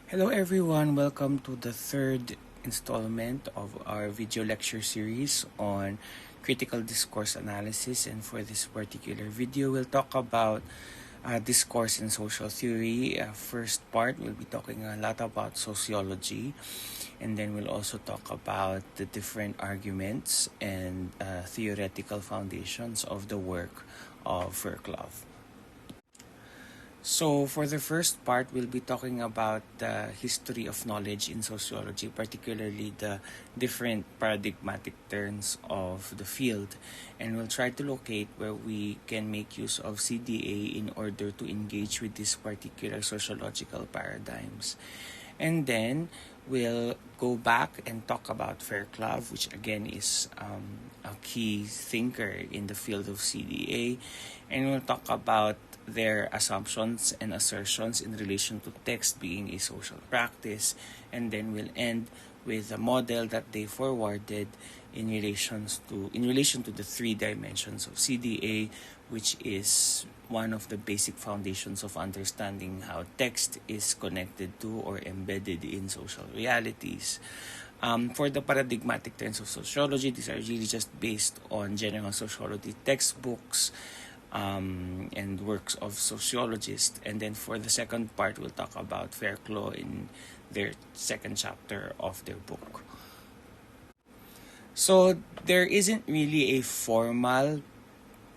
Hello everyone, welcome to the third installment of our video lecture series on critical discourse analysis. And for this particular video, we'll talk about discourse in social theory. First part, we'll be talking a lot about sociology, and then we'll also talk about the different arguments and theoretical foundations of the work of Fairclough. So for the first part, we'll be talking about the history of knowledge in sociology, particularly the different paradigmatic turns of the field. And we'll try to locate where we can make use of CDA in order to engage with these particular sociological paradigms. And then we'll go back and talk about Fairclough, which again is a key thinker in the field of CDA. And we'll talk about their assumptions and assertions in relation to text being a social practice, and then we'll end with a model that they forwarded in relation to the three dimensions of CDA, which is one of the basic foundations of understanding how text is connected to or embedded in social realities. For the paradigmatic terms of sociology, these are really just based on general sociology textbooks and works of sociologists. And then for the second part, we'll talk about Fairclough in their second chapter of their book. So there isn't really a formal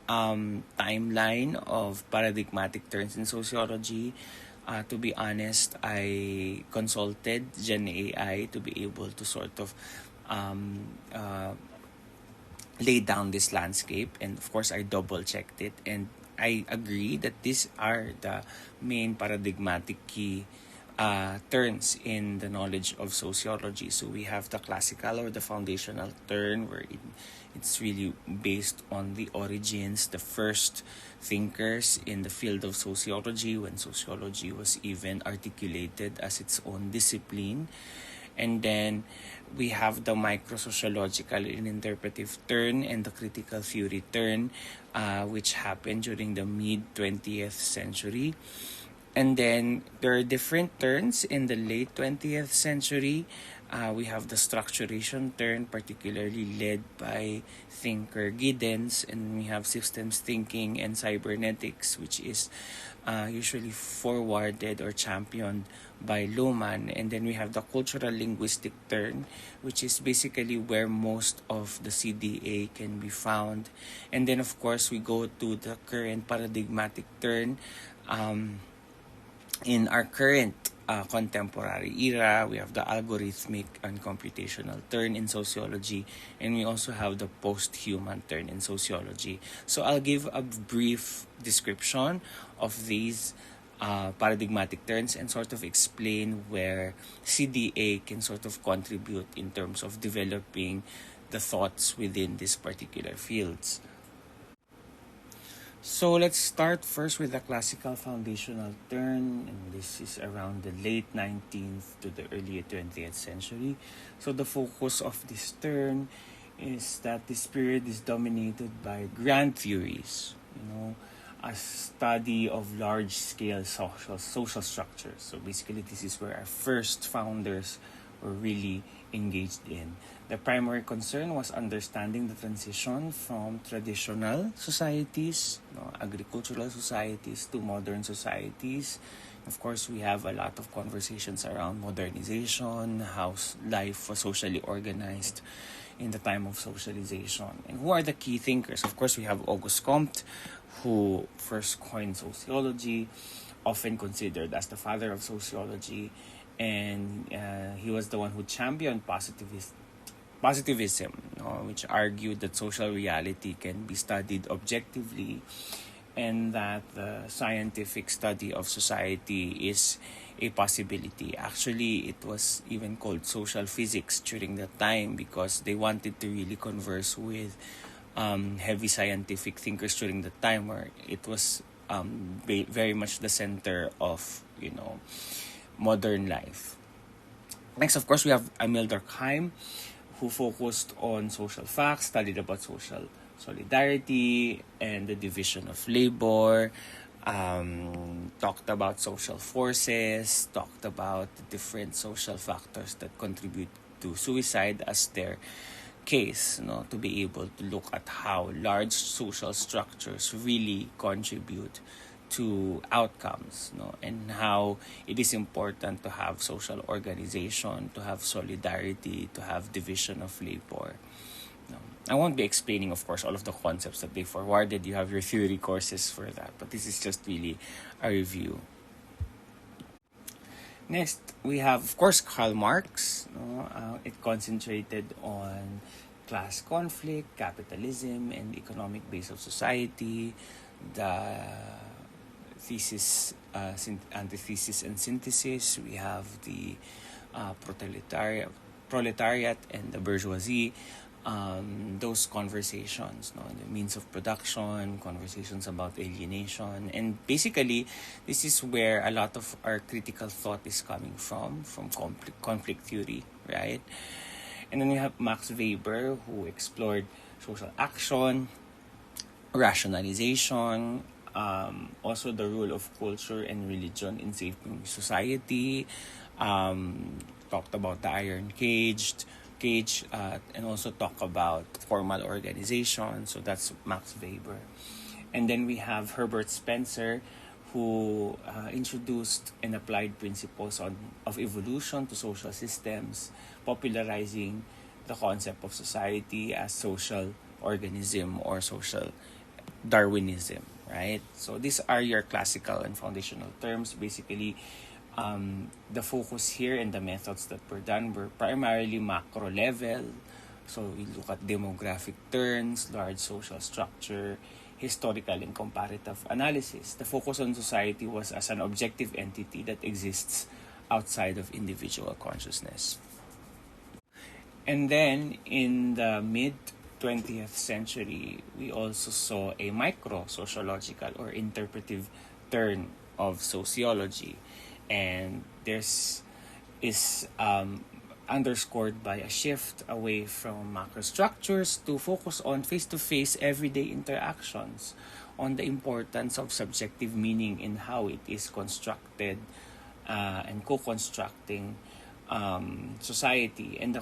timeline of paradigmatic terms in sociology. To be honest, I consulted Gen AI to be able to sort of lay down this landscape, and of course I double checked it, and I agree that these are the main paradigmatic key turns in the knowledge of sociology. So we have the classical or the foundational turn, where it's really based on the origins, the first thinkers in the field of sociology, when sociology was even articulated as its own discipline. And then we have the microsociological and interpretive turn and the critical theory turn, which happened during the mid-20th century. And then there are different turns in the late 20th century. We have the structuration turn, particularly led by thinker Giddens, and we have systems thinking and cybernetics, which is usually forwarded or championed by Luhmann. And then we have the cultural linguistic turn, which is basically where most of the CDA can be found. And then of course we go to the current paradigmatic turn. In our current contemporary era, we have the algorithmic and computational turn in sociology, and we also have the post-human turn in sociology. So I'll give a brief description of these paradigmatic turns and sort of explain where CDA can sort of contribute in terms of developing the thoughts within these particular fields. So let's start first with the classical foundational turn, and this is around the late 19th to the early 20th century. So the focus of this turn is that this period is dominated by grand theories, a study of large-scale social structures. So basically, this is where our first founders were really engaged in. The primary concern was understanding the transition from traditional societies, agricultural societies, to modern societies. Of course, we have a lot of conversations around modernization, how life was socially organized in the time of socialization. And who are the key thinkers? Of course, we have Auguste Comte, who first coined sociology, often considered as the father of sociology, and he was the one who championed positivism, which argued that social reality can be studied objectively, and that the scientific study of society is a possibility. Actually, it was even called social physics during that time, because they wanted to really converse with heavy scientific thinkers during the time, where it was very much the center of modern life. Next, of course, we have Emil Durkheim, who focused on social facts, studied about social solidarity and the division of labor, talked about social forces, talked about the different social factors that contribute to suicide as their case, to be able to look at how large social structures really contribute to outcomes, and how it is important to have social organization, to have solidarity, to have division of labor. I won't be explaining, of course, all of the concepts that they forwarded. You have your theory courses for that, but this is just really a review. Next, we have, of course, Karl Marx. It concentrated on class conflict, capitalism, and economic base of society, the thesis, antithesis, and synthesis. We have the proletariat and the bourgeoisie. Those conversations, the means of production, conversations about alienation, and basically, this is where a lot of our critical thought is coming from conflict theory, right? And then we have Max Weber, who explored social action, rationalization, also the role of culture and religion in shaping society, talked about the iron cage, and also talk about formal organization. So that's Max Weber. And then we have Herbert Spencer, who introduced and applied principles of evolution to social systems, popularizing the concept of society as social organism or social Darwinism, right? So these are your classical and foundational terms. Basically, the focus here and the methods that were done were primarily macro level. So we look at demographic turns, large social structure, historical and comparative analysis. The focus on society was as an objective entity that exists outside of individual consciousness. And then in the mid 20th century, we also saw a micro-sociological or interpretive turn of sociology. And this is underscored by a shift away from macro structures to focus on face-to-face everyday interactions, on the importance of subjective meaning in how it is constructed and co-constructing society, and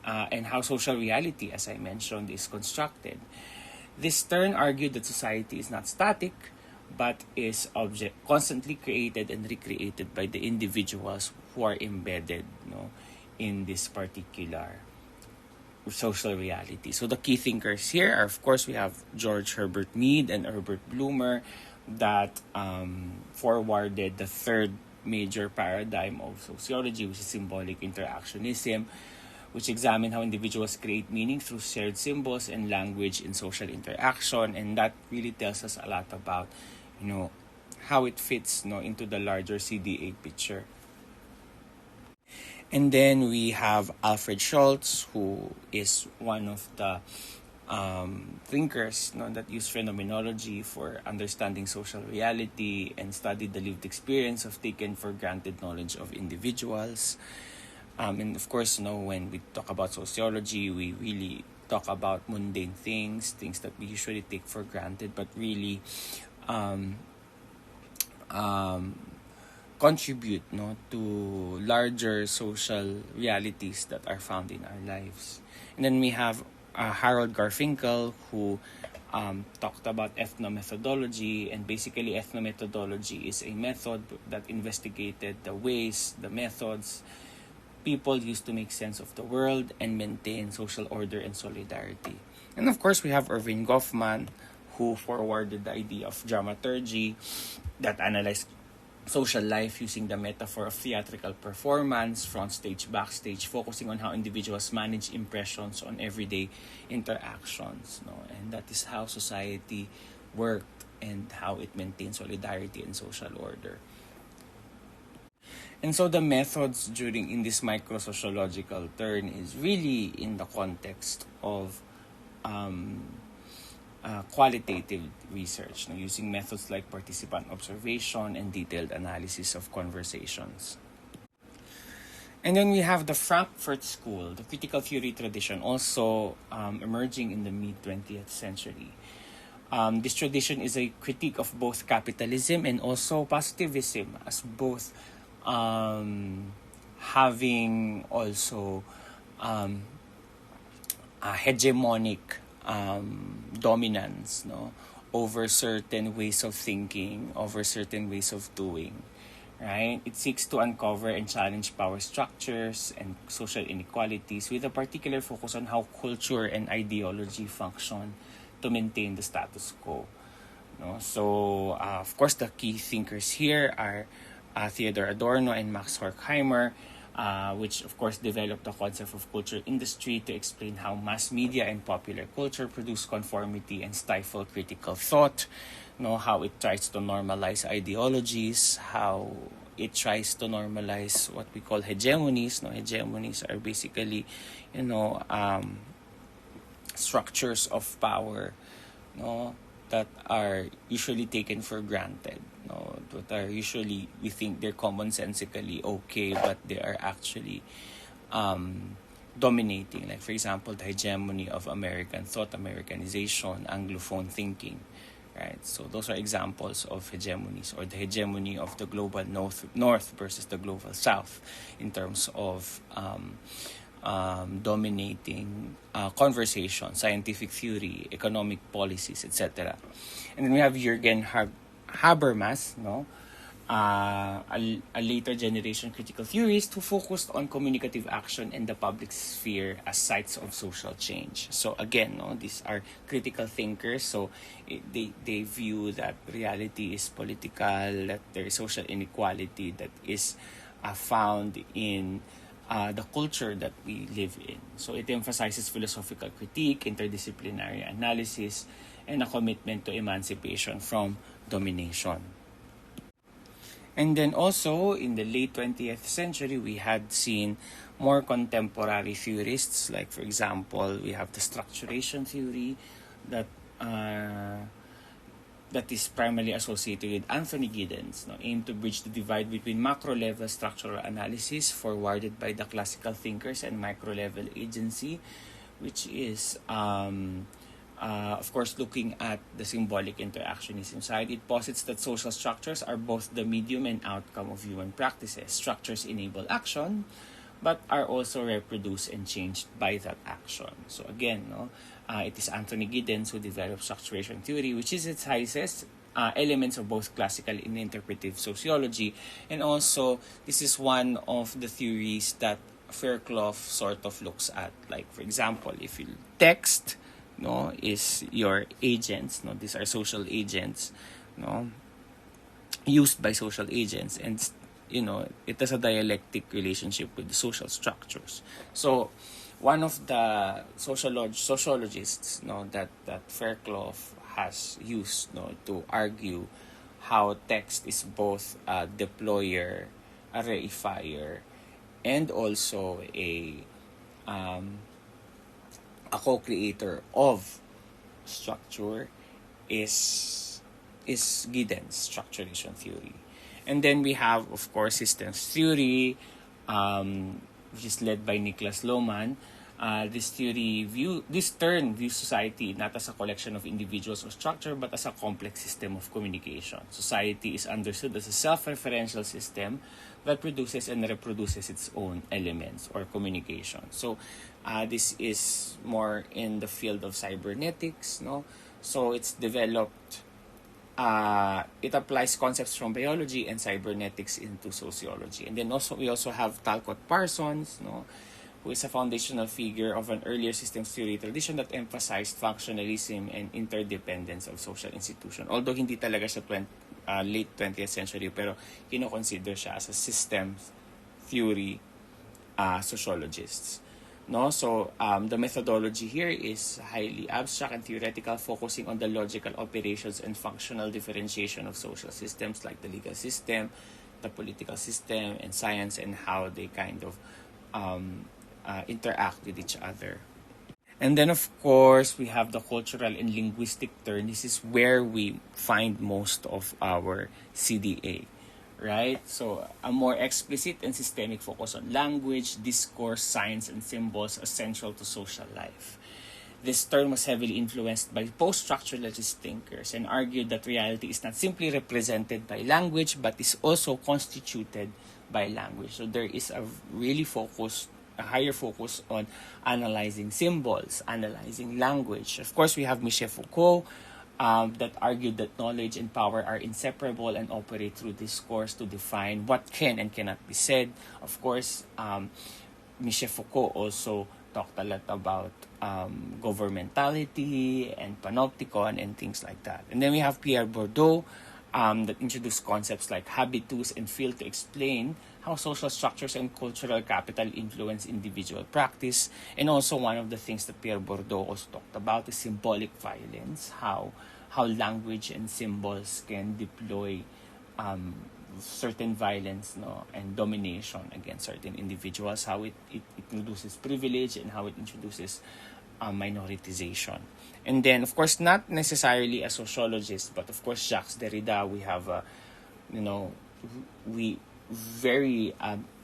and how social reality, as I mentioned, is constructed. This turn argued that society is not static, but is constantly created and recreated by the individuals who are embedded in this particular social reality. So the key thinkers here are, of course, we have George Herbert Mead and Herbert Blumer that forwarded the third major paradigm of sociology, which is symbolic interactionism, which examine how individuals create meaning through shared symbols and language in social interaction. And that really tells us a lot about how it fits into the larger CDA picture. And then we have Alfred Schultz, who is one of the thinkers that use phenomenology for understanding social reality and studied the lived experience of taken for granted knowledge of individuals. And of course, when we talk about sociology, we really talk about mundane things that we usually take for granted, but really contribute to larger social realities that are found in our lives. And then we have Harold Garfinkel, who talked about ethnomethodology, and basically ethnomethodology is a method that investigated the ways, the methods people used to make sense of the world and maintain social order and solidarity. And of course, we have Irving Goffman, who forwarded the idea of dramaturgy that analyzed social life using the metaphor of theatrical performance, front stage, backstage, focusing on how individuals manage impressions on everyday interactions. And that is how society worked and how it maintains solidarity and social order. And so the methods in this micro-sociological turn is really in the context of qualitative research, using methods like participant observation and detailed analysis of conversations. And then we have the Frankfurt School, the critical theory tradition, also emerging in the mid-20th century. This tradition is a critique of both capitalism and also positivism, as both having also um, a hegemonic dominance, no, over certain ways of thinking, over certain ways of doing. Right? It seeks to uncover and challenge power structures and social inequalities with a particular focus on how culture and ideology function to maintain the status quo. No? So, of course, the key thinkers here are Theodor Adorno and Max Horkheimer, which of course developed the concept of culture industry to explain how mass media and popular culture produce conformity and stifle critical thought. How it tries to normalize ideologies, how it tries to normalize what we call hegemonies. Hegemonies are basically, structures of power, that are usually taken for granted. That are usually, we think they're commonsensically okay, but they are actually dominating. Like, for example, the hegemony of American thought, Americanization, Anglophone thinking. Right, so those are examples of hegemonies, or the hegemony of the global north versus the global south in terms of dominating conversation, scientific theory, economic policies, etc. And then we have Jürgen Habermas, a later generation critical theorist who focused on communicative action and the public sphere as sites of social change. So again, these are critical thinkers. So they view that reality is political, that there is social inequality that is found in the culture that we live in. So it emphasizes philosophical critique, interdisciplinary analysis, and a commitment to emancipation from domination. And then also, in the late 20th century, we had seen more contemporary theorists. Like, for example, we have the structuration theory that is primarily associated with Anthony Giddens, aimed to bridge the divide between macro-level structural analysis forwarded by the classical thinkers and micro-level agency, which is of course, looking at the symbolic interactionism side. It posits that social structures are both the medium and outcome of human practices. Structures enable action, but are also reproduced and changed by that action. So again, it is Anthony Giddens who developed structuration theory, which synthesizes elements of both classical and interpretive sociology. And also, this is one of the theories that Fairclough sort of looks at. Like, for example, if you text, is your agents, these are social agents, used by social agents, and it has a dialectic relationship with the social structures. So one of the sociologists that Fairclough has used to argue how text is both a deployer, a reifier, and also a co-creator of structure is Giddens' structuration theory. And then we have, of course, systems theory, which is led by Niklas Luhmann. This term views society not as a collection of individuals or structure, but as a complex system of communication. Society is understood as a self-referential system that produces and reproduces its own elements or communication. So this is more in the field of cybernetics, So it's developed, it applies concepts from biology and cybernetics into sociology. And then we also have Talcott Parsons, who is a foundational figure of an earlier systems theory tradition that emphasized functionalism and interdependence of social institutions. Although hindi talaga siya late 20th century, pero kino-consider siya as a systems theory sociologists. So the methodology here is highly abstract and theoretical, focusing on the logical operations and functional differentiation of social systems like the legal system, the political system, and science, and how they kind of interact with each other. And then, of course, we have the cultural and linguistic turn. This is where we find most of our CDA, right? So, a more explicit and systemic focus on language, discourse, science, and symbols are central to social life. This term was heavily influenced by post-structuralist thinkers and argued that reality is not simply represented by language but is also constituted by language. So there is a higher focus on analyzing symbols, analyzing language. Of course, we have Michel Foucault that argued that knowledge and power are inseparable and operate through discourse to define what can and cannot be said. Of course, Michel Foucault also talked a lot about governmentality and panopticon and things like that. And then we have Pierre Bourdieu that introduced concepts like habitus and feel to explain how social structures and cultural capital influence individual practice. And also one of the things that Pierre Bourdieu also talked about is symbolic violence, how language and symbols can deploy certain violence and domination against certain individuals, how it introduces privilege and how it introduces minoritization. And then, of course, not necessarily a sociologist, but of course, Jacques Derrida, we have very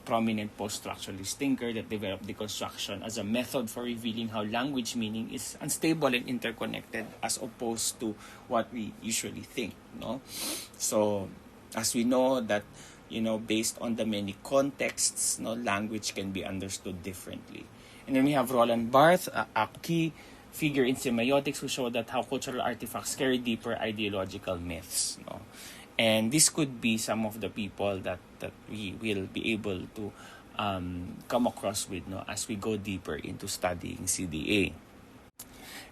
prominent post-structuralist thinker that developed deconstruction as a method for revealing how language meaning is unstable and interconnected as opposed to what we usually think. So, as we know that, based on the many contexts, language can be understood differently. And then we have Roland Barthes, a key figure in semiotics who showed that how cultural artifacts carry deeper ideological myths. And this could be some of the people that we will be able to come across with as we go deeper into studying CDA.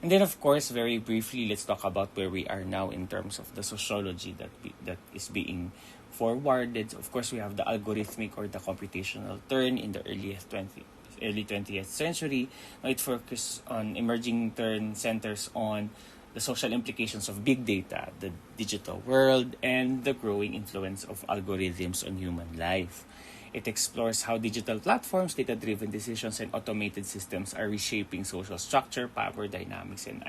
And then, of course, very briefly, let's talk about where we are now in terms of the sociology that is being forwarded. Of course, we have the algorithmic or the computational turn in the early 20th century. It focuses on emerging turn centers on the social implications of big data, the digital world, and the growing influence of algorithms on human life. It explores how digital platforms, data-driven decisions, and automated systems are reshaping social structure, power dynamics, and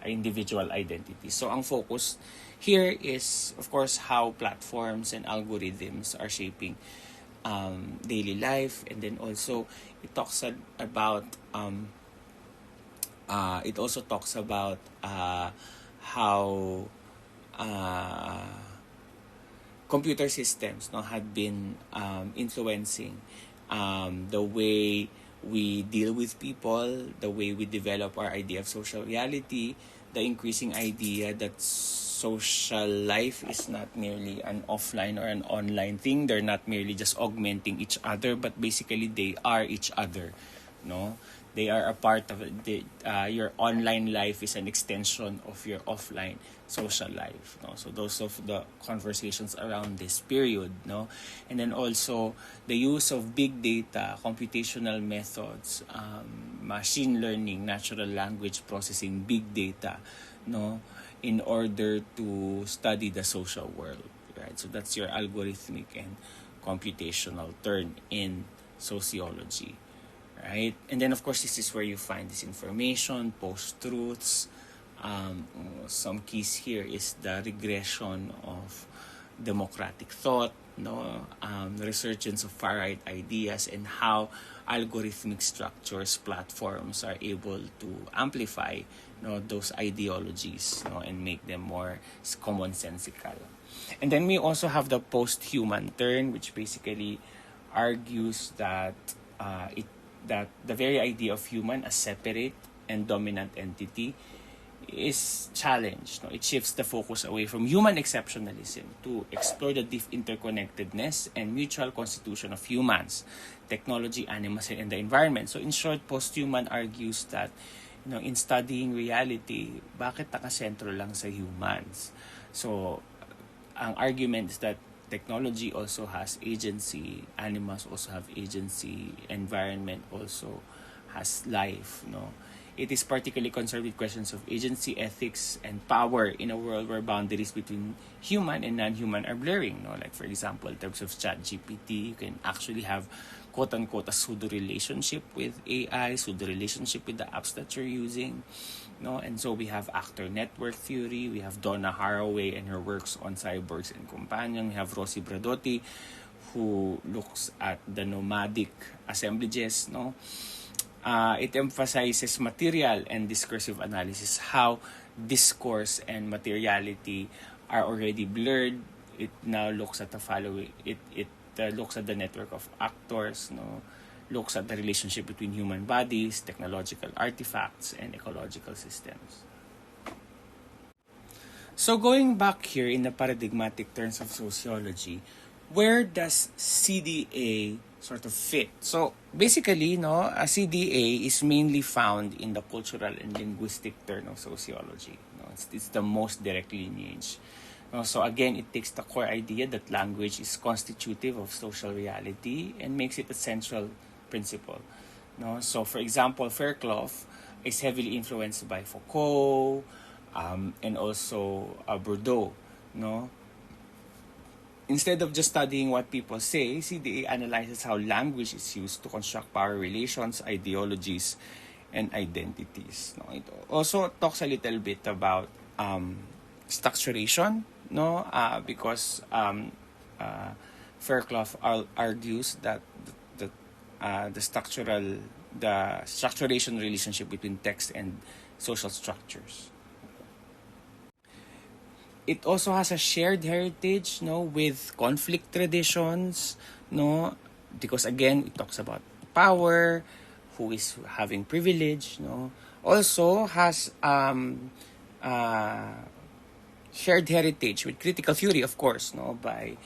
individual identity. So ang focus here is, of course, how platforms and algorithms are shaping daily life, and then also it talks about how computer systems had been influencing the way we deal with people, the way we develop our idea of social reality, the increasing idea that social life is not merely an offline or an online thing. They're not merely just augmenting each other, but basically they are each other. They are a part of it. Your online life is an extension of your offline social life. So those of the conversations around this period. And then also the use of big data, computational methods, machine learning, natural language processing, big data, in order to study the social world. Right? So that's your algorithmic and computational turn in sociology. Right? And then, of course, this is where you find this information, post-truths. Some keys here is the regression of democratic thought, resurgence of far-right ideas, and how algorithmic structures, platforms are able to amplify those ideologies and make them more commonsensical. And then we also have the post-human turn, which basically argues that that the very idea of human as separate and dominant entity is challenged. It shifts the focus away from human exceptionalism to explore the deep interconnectedness and mutual constitution of humans, technology, animals, and the environment. So in short, post-human argues that in studying reality, bakit nakasentro lang sa humans? So ang argument is that technology also has agency, animals also have agency, environment also has life. It is particularly concerned with questions of agency, ethics, and power in a world where boundaries between human and non-human are blurring. Like, for example, in terms of ChatGPT, you can actually have quote-unquote a pseudo relationship with AI, pseudo relationship with the apps that you're using. And so we have actor network theory, we have Donna Haraway and her works on cyborgs and companion, we have Rossi Bradotti who looks at the nomadic assemblages, It emphasizes material and discursive analysis, how discourse and materiality are already blurred. It now looks at the following. It looks at the network of actors, no, looks at the relationship between human bodies, technological artifacts, and ecological systems. So going back here in the paradigmatic terms of sociology, where does CDA sort of fit? So basically, no, a CDA is mainly found in the cultural and linguistic turn of sociology. No, it's the most direct lineage. No, so again, it takes the core idea that language is constitutive of social reality and makes it a central principle. No, so for example, Fairclough is heavily influenced by Foucault, and also Bourdieu, no? Instead of just studying what people say, CDA analyzes how language is used to construct power relations, ideologies, and identities. No? It also talks a little bit about structuration, no? Because Fairclough argues that the structuration relationship between text and social structures. It also has a shared heritage, no, with conflict traditions, no, because again it talks about power, who is having privilege, no. Also has shared heritage with critical theory, of course, no, by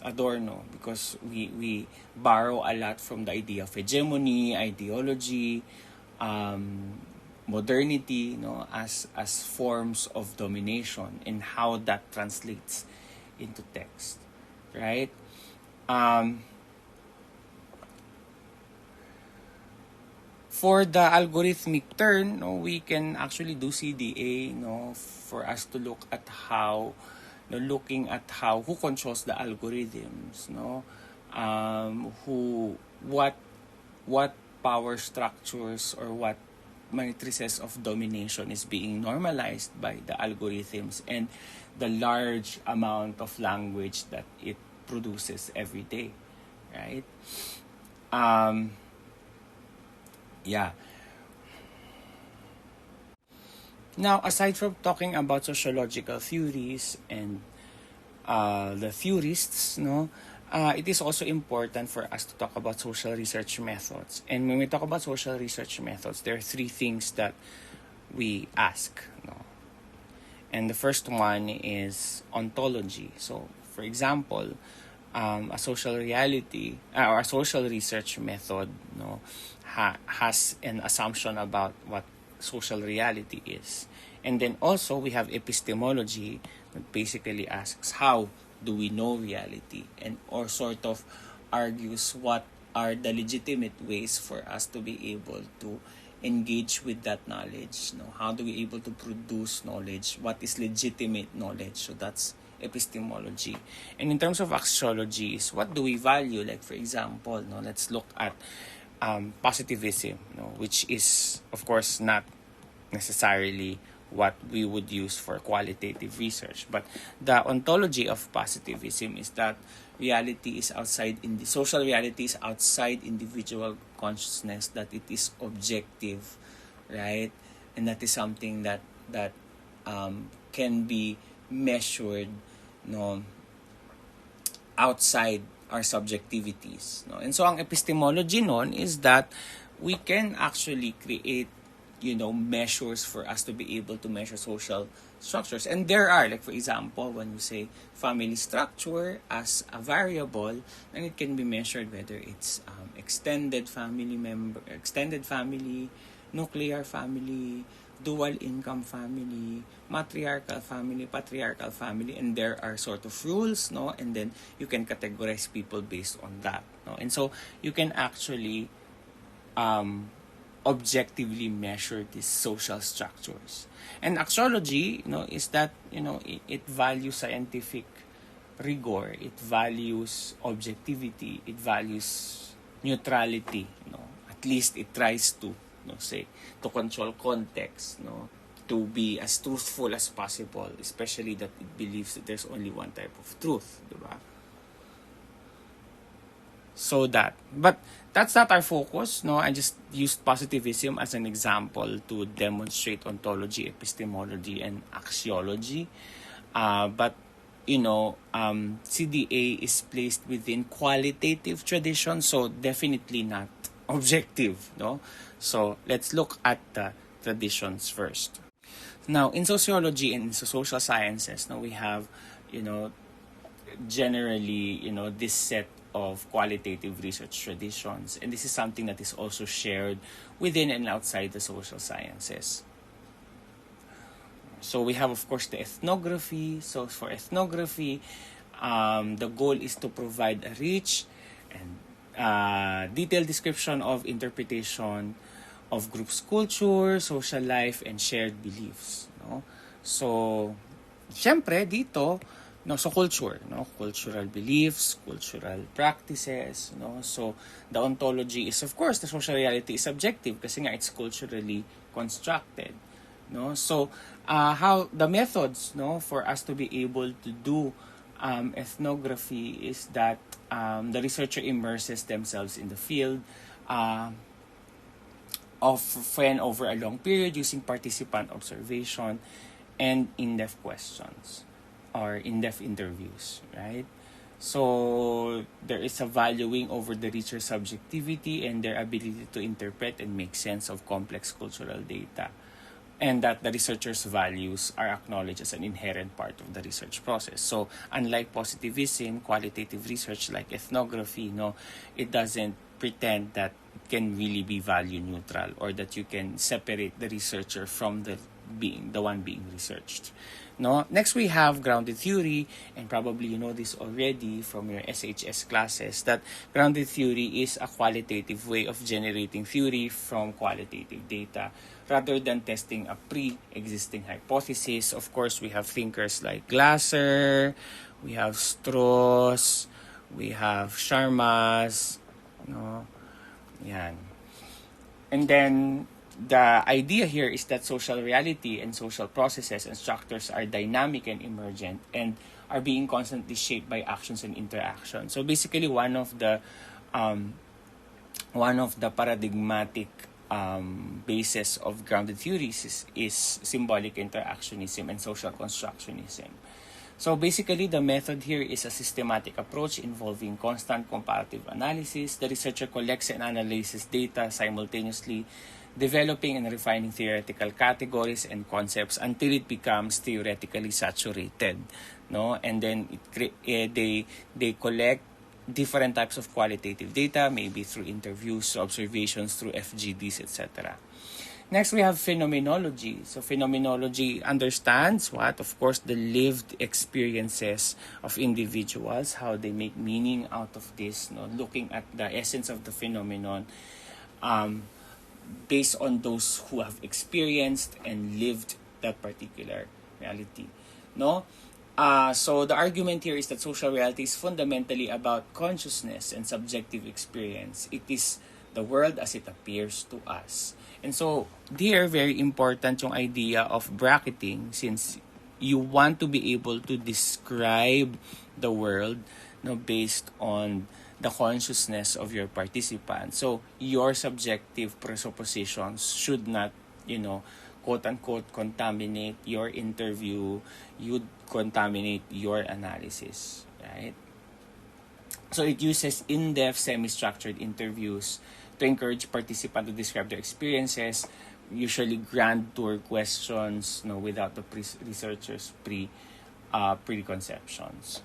Adorno, because we borrow a lot from the idea of hegemony, ideology, modernity, no, as forms of domination and how that translates into text, right? For the algorithmic turn, no, we can actually do CDA, no, for us to look at how, no, looking at how who controls the algorithms, no, what power structures or what matrices of domination is being normalized by the algorithms and the large amount of language that it produces every day, right? Yeah. Now, aside from talking about sociological theories and the theorists, no, it is also important for us to talk about social research methods. And when we talk about social research methods, there are three things that we ask. No? And the first one is ontology. So, for example, a social reality or a social research method, no, has an assumption about what social reality is. And then also we have epistemology that basically asks how do we know reality, and or sort of argues what are the legitimate ways for us to be able to engage with that knowledge. How do we able to produce knowledge? What is legitimate knowledge? So that's epistemology. And in terms of axiology, is what do we value? Like for example, let's look at positivism, which is of course not necessarily what we would use for qualitative research. But the ontology of positivism is that reality is outside in the social reality is outside individual consciousness, that it is objective, right? And that is something that can be measured, outside our subjectivities. And so ang epistemology nun is that we can actually create measures for us to be able to measure social structures. And there are, like for example, when you say family structure as a variable, then it can be measured whether it's extended family, nuclear family, dual income family, matriarchal family, patriarchal family, and there are sort of rules, and then you can categorize people based on that, and so you can actually objectively measure these social structures. And axiology, is that, it values scientific rigor, it values objectivity, it values neutrality, at least it tries to, say, to control context, to be as truthful as possible, especially that it believes that there's only one type of truth, diba? So but that's not our focus, no? I just used positivism as an example to demonstrate ontology, epistemology, and axiology. But CDA is placed within qualitative tradition, so definitely not objective, no? So let's look at the traditions first. Now, in sociology and in social sciences, now we have, generally, this set of qualitative research traditions, and this is something that is also shared within and outside the social sciences. So we have, of course, the ethnography. So for ethnography, the goal is to provide a rich and detailed description of interpretation of groups' culture, social life, and shared beliefs. No? So, syempre, dito, so culture, cultural beliefs, cultural practices, so the ontology is, of course, the social reality is subjective kasi nga it's culturally constructed, so how the methods, for us to be able to do ethnography is that the researcher immerses themselves in the field often over a long period using participant observation and in-depth questions or in-depth interviews, right? So there is a valuing over the researcher's subjectivity and their ability to interpret and make sense of complex cultural data, and that the researcher's values are acknowledged as an inherent part of the research process. So unlike positivism, qualitative research like ethnography, it doesn't pretend that it can really be value neutral or that you can separate the researcher from the one being researched. Next we have grounded theory, and probably you know this already from your SHS classes, that grounded theory is a qualitative way of generating theory from qualitative data rather than testing a pre-existing hypothesis. Of course, we have thinkers like Glasser, we have Strauss, we have Sharmas, yan. And then the idea here is that social reality and social processes and structures are dynamic and emergent and are being constantly shaped by actions and interactions. So basically, one of the paradigmatic basis of grounded theories is symbolic interactionism and social constructionism. So basically, the method here is a systematic approach involving constant comparative analysis. The researcher collects and analyzes data simultaneously, developing and refining theoretical categories and concepts until it becomes theoretically saturated, and then they collect different types of qualitative data, maybe through interviews, observations, through FGDs, etc. Next, we have phenomenology. So phenomenology understands what? Of course, the lived experiences of individuals, how they make meaning out of this, looking at the essence of the phenomenon based on those who have experienced and lived that particular reality. So the argument here is that social reality is fundamentally about consciousness and subjective experience. It is the world as it appears to us. And so here, very important yung idea of bracketing, since you want to be able to describe the world based on the consciousness of your participants. So your subjective presuppositions should not, quote-unquote, contaminate your interview, you'd contaminate your analysis, right? So it uses in-depth, semi-structured interviews to encourage participants to describe their experiences, usually grand tour questions, without the researchers' preconceptions.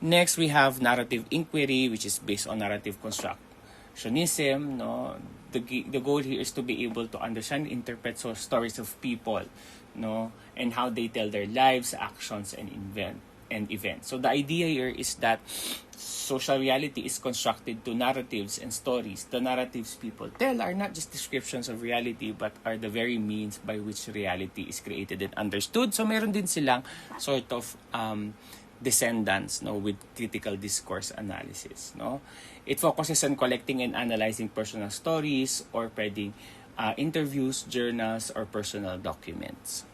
Next, we have narrative inquiry, which is based on narrative constructionism. The goal here is to be able to understand and interpret stories of people, and how they tell their lives, actions, and events. So the idea here is that social reality is constructed to narratives and stories. The narratives people tell are not just descriptions of reality, but are the very means by which reality is created and understood. So meron din silang sort of descendants, with critical discourse analysis. It focuses on collecting and analyzing personal stories or pwedeng interviews, journals, or personal documents.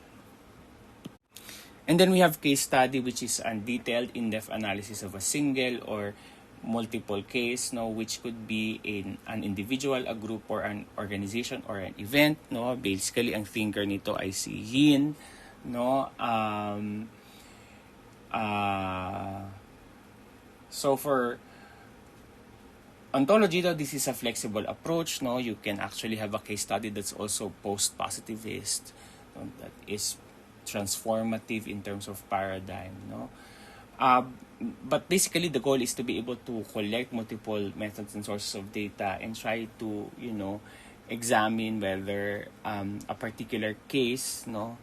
And then we have case study, which is a detailed, in-depth analysis of a single or multiple case, no, which could be in an individual, a group, or an organization, or an event, no. Basically, ang thinker nito ay si Yin, no. So for ontology, though, this is a flexible approach, no. You can actually have a case study that's also post-positivist, no, that is transformative in terms of paradigm, no. But basically, the goal is to be able to collect multiple methods and sources of data and try to, examine whether a particular case, no,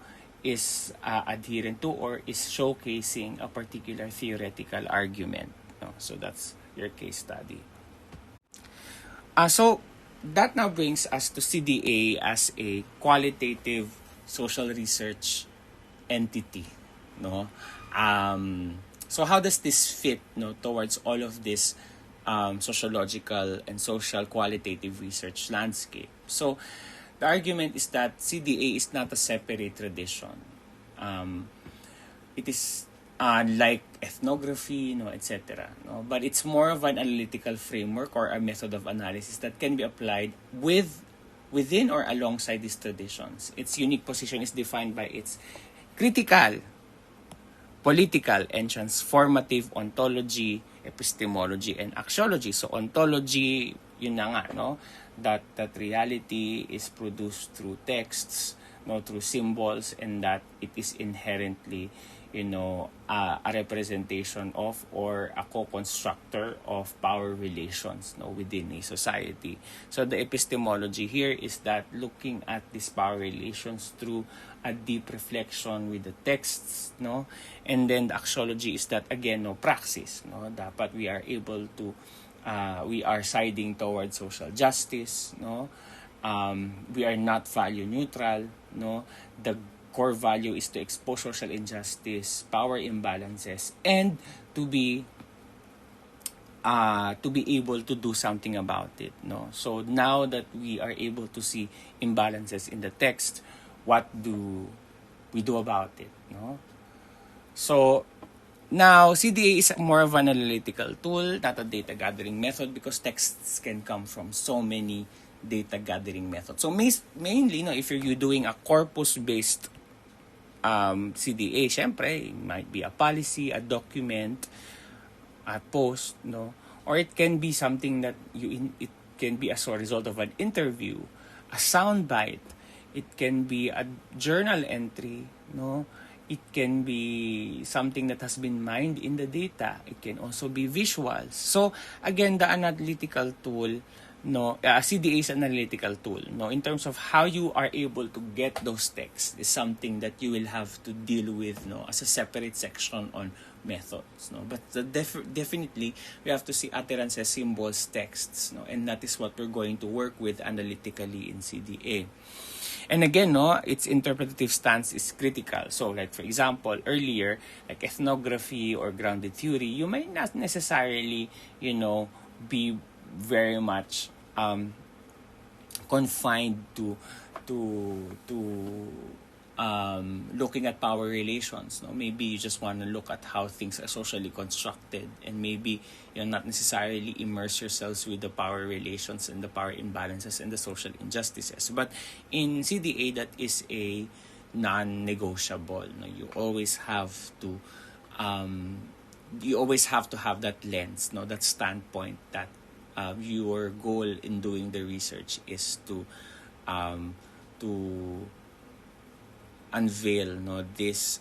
is adherent to or is showcasing a particular theoretical argument. No? So that's your case study. So that now brings us to CDA as a qualitative social research entity, no. So how does this fit, no, towards all of this sociological and social qualitative research landscape? So the argument is that CDA is not a separate tradition. It is like ethnography, etc. But it's more of an analytical framework or a method of analysis that can be applied within or alongside these traditions. Its unique position is defined by its critical, political, and transformative ontology, epistemology, and axiology. So ontology, yun na nga, no? That reality is produced through texts, through symbols, and that it is inherently, a representation of or a co-constructor of power relations, within a society. So the epistemology here is that looking at these power relations through a deep reflection with the texts, and then the axiology is that, again, praxis, dapat we are able to we are siding towards social justice, we are not value neutral, the core value is to expose social injustice, power imbalances, and to be able to do something about it, So now that we are able to see imbalances in the text, what do we do about it, So now, CDA is more of an analytical tool, not a data gathering method, because texts can come from so many data gathering methods. So mainly, if you're doing a corpus-based CDA, syempre, it might be a policy, a document, a post, or it can be something that it can be as a result of an interview, a soundbite, it can be a journal entry, It can be something that has been mined in the data. It can also be visuals. So, again, the analytical tool, CDA is an analytical tool, in terms of how you are able to get those texts is something that you will have to deal with, as a separate section on methods, But definitely, we have to see utterances, symbols, texts, and that is what we're going to work with analytically in CDA. And again, its interpretative stance is critical. So, like for example, earlier, like ethnography or grounded theory, you may not necessarily, be very much confined to looking at power relations. Maybe you just want to look at how things are socially constructed, and maybe you're not necessarily immerse yourselves with the power relations and the power imbalances and the social injustices. But in CDA, that is a non-negotiable. You always have to have that lens, that standpoint, that your goal in doing the research is to unveil this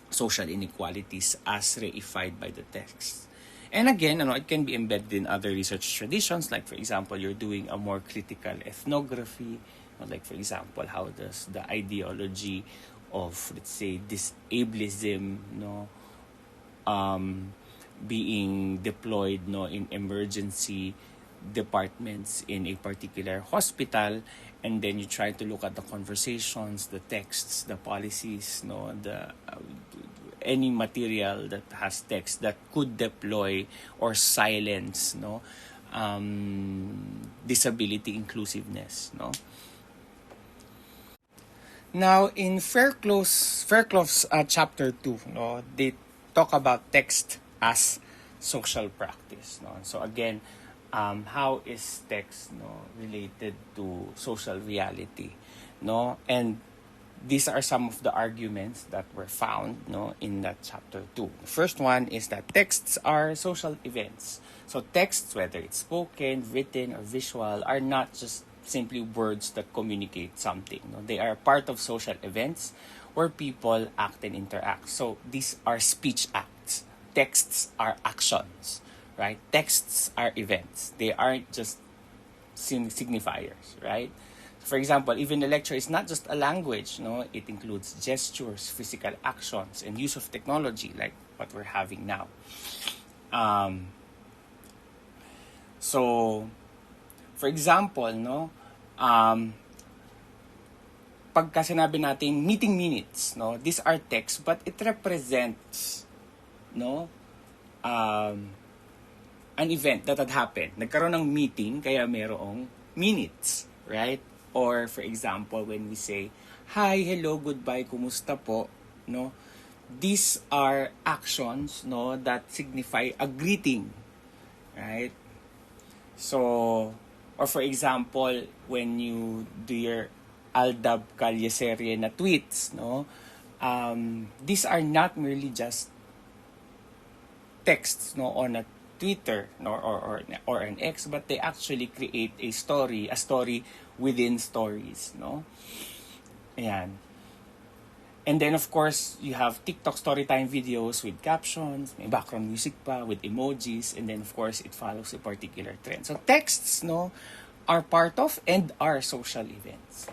social inequalities as reified by the text. And again, it can be embedded in other research traditions, like for example, you're doing a more critical ethnography, like for example, how does the ideology of, let's say, disableism being deployed in emergency departments in a particular hospital, and then you try to look at the conversations, the texts, the policies, any material that has text that could deploy or silence disability inclusiveness. Now, in Fairclough's chapter 2, they talk about text as social practice. No? So again, how is text related to social reality? No? And these are some of the arguments that were found in that chapter 2. The first one is that texts are social events. So texts, whether it's spoken, written, or visual, are not just simply words that communicate something. They are part of social events where people act and interact. So these are speech acts. Texts are actions, right? Texts are events. They aren't just signifiers, right? For example, even the lecture is not just a language, it includes gestures, physical actions, and use of technology like what we're having now. So, for example, pagka sinabi natin meeting minutes, these are texts, but it represents, an event that had happened. Nagkaroon ng meeting, kaya mayroong minutes, right? Or for example, when we say, hi, hello, goodbye, kumusta po, these are actions, that signify a greeting, right? So, or for example, when you do your Aldab Calleserie na tweets, these are not merely just texts, on a Twitter or an X, but they actually create a story within stories, Ayan. And then of course, you have TikTok storytime videos with captions, may background music pa with emojis, and then of course, it follows a particular trend. So texts, are part of and are social events,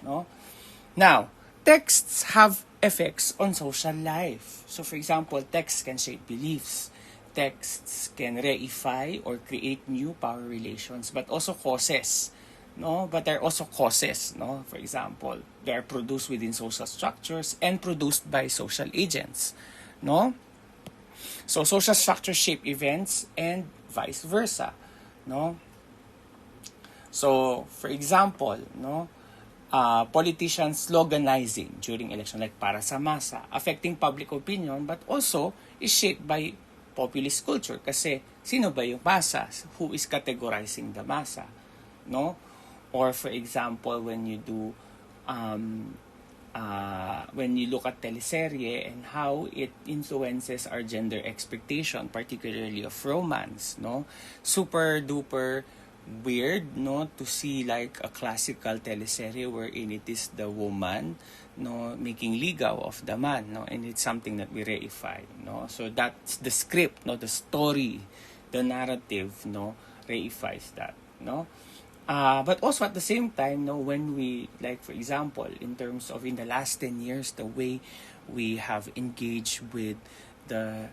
Now, texts have effects on social life. So for example, texts can shape beliefs. Texts can reify or create new power relations, but also causes, But there are also causes, For example, they are produced within social structures and produced by social agents, So social structures shape events and vice versa, So, for example, politicians sloganizing during election, like para sa masa, affecting public opinion, but also is shaped by populist culture. Kasi, sino ba yung masa? Who is categorizing the masa? Or for example, when you do, when you look at teleserye and how it influences our gender expectation, particularly of romance, super duper weird, to see like a classical teleserye wherein it is the woman, making ligaw of the man, and it's something that we reify, So that's the script, the story, the narrative, reifies that, But also at the same time, when we, like for example, in terms of in the last 10 years, the way we have engaged with the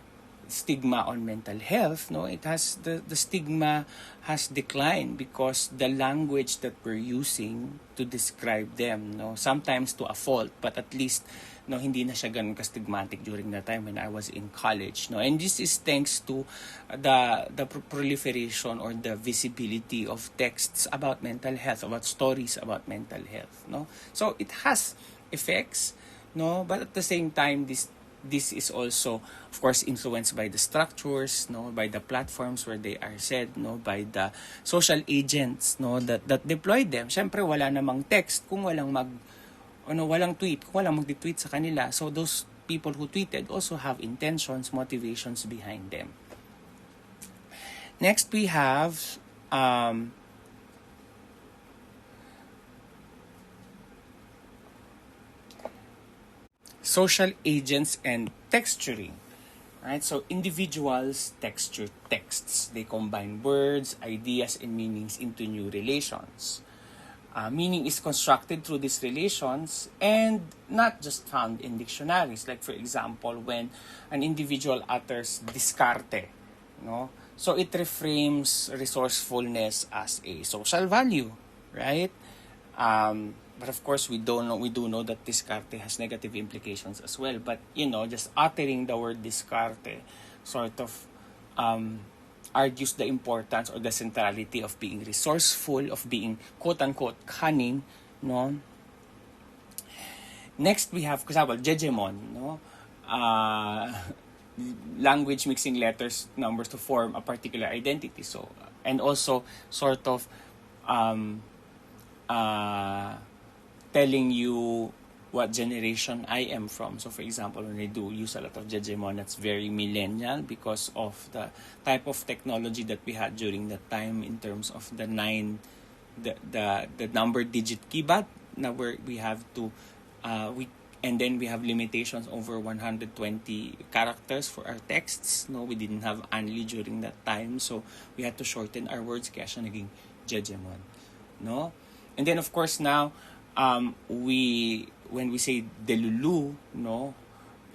stigma on mental health, it has the stigma has declined because the language that we're using to describe them, sometimes to a fault, but at least hindi na siya ganun ka-stigmatic during the time when I was in college, and this is thanks to the proliferation or the visibility of texts about mental health, about stories about mental health, So it has effects, but at the same time this is also, of course, influenced by the structures, by the platforms where they are said, by the social agents, that deploy them. Syempre, wala namang text kung walang walang tweet, kung walang magdi-tweet sa kanila. So those people who tweeted also have intentions, motivations behind them. Next, we have social agents and texturing. Right? So individuals texture texts. They combine words, ideas, and meanings into new relations. Meaning is constructed through these relations and not just found in dictionaries. Like for example, when an individual utters discarte, so it reframes resourcefulness as a social value, right? But of course, we do know that discarte has negative implications as well. But, just uttering the word discarte sort of argues the importance or the centrality of being resourceful, of being quote-unquote cunning, Next, we have, for example, Jejemon, language mixing letters, numbers to form a particular identity. So, and also sort of um, telling you what generation I am from. So for example, when I do use a lot of Jejemon, that's very millennial because of the type of technology that we had during that time in terms of the number digit keypad. Now we have to and then we have limitations over 120 characters for our texts. No, we didn't have Anli during that time, so we had to shorten our words kaya siya naging Jejemon. No? And then of course now when we say delulu, no,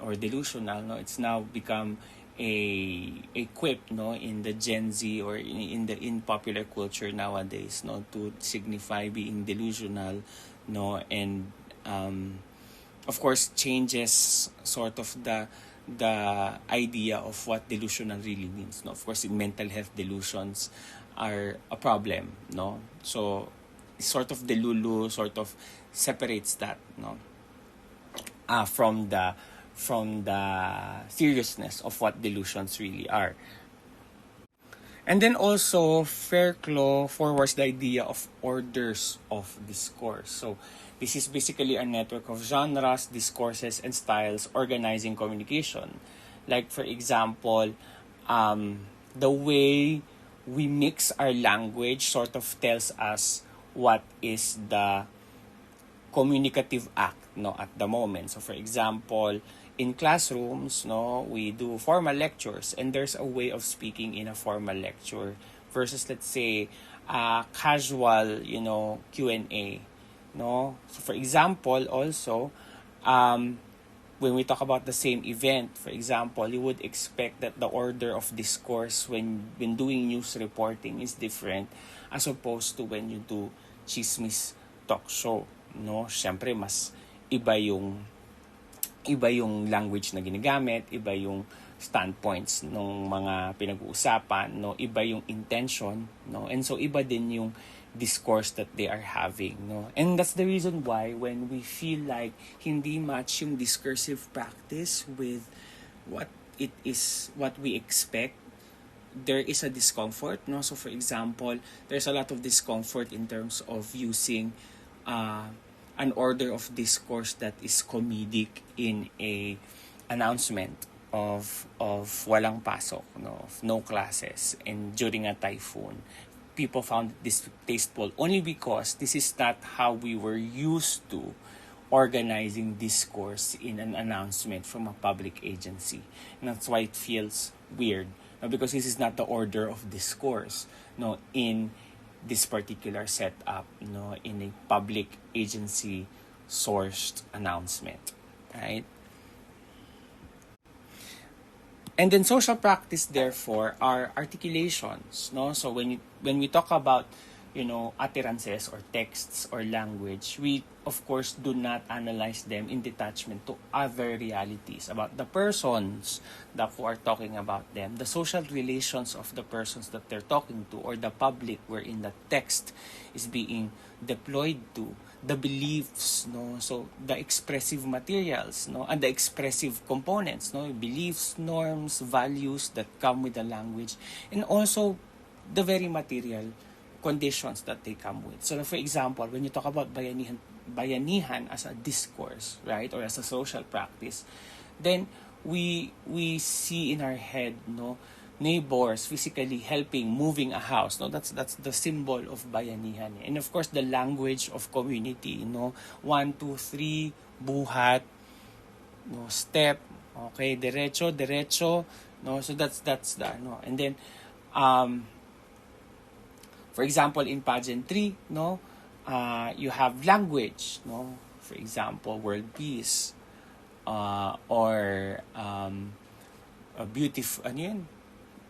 or delusional, no, it's now become a quip, no, in the Gen Z or in popular culture nowadays, no, to signify being delusional, no, and of course changes sort of the idea of what delusional really means, no. Of course, mental health delusions are a problem, no. So sort of delulu sort of separates that, no, from the seriousness of what delusions really are. And then also, Fairclough forwards the idea of orders of discourse. So this is basically a network of genres, discourses, and styles organizing communication. Like for example, the way we mix our language sort of tells us what is the communicative act, no, at the moment. So for example, in classrooms, no, we do formal lectures, and there's a way of speaking in a formal lecture versus, let's say, casual, Q&A, no. So for example, also, when we talk about the same event, for example, you would expect that the order of discourse when doing news reporting is different as opposed to when you do chismis talk show, no. Syempre mas iba yung language na ginagamit, iba yung standpoints ng mga pinag-uusapan, no, iba yung intention, no, and so iba din yung discourse that they are having, no. And that's the reason why when we feel like hindi match yung discursive practice with what we expect, there is a discomfort, no. So for example, there's a lot of discomfort in terms of using an order of discourse that is comedic in a announcement of walang pasok, no, of no classes, and during a typhoon. People found this distasteful only because this is not how we were used to organizing discourse in an announcement from a public agency. And that's why it feels weird, no, because this is not the order of discourse, no, in this particular setup, no, in a public agency sourced announcement, right? And then social practice, therefore, are articulations, no. So when we talk about, utterances or texts or language, we of course do not analyze them in detachment to other realities about the persons that who are talking about them, the social relations of the persons that they're talking to, or the public wherein the text is being deployed to, the beliefs, no, so the expressive materials, no, and the expressive components, no, beliefs, norms, values that come with the language, and also the very material conditions that they come with. So for example, when you talk about bayanihan as a discourse, right, or as a social practice, then we see in our head, no, neighbors physically helping moving a house, no, that's the symbol of bayanihan. And of course the language of community, 1 2 3 buhat, no, step, okay, derecho, no, so that's the, no. And then for example, in pageantry, no, you have language, no, for example, world peace, or a beautiful,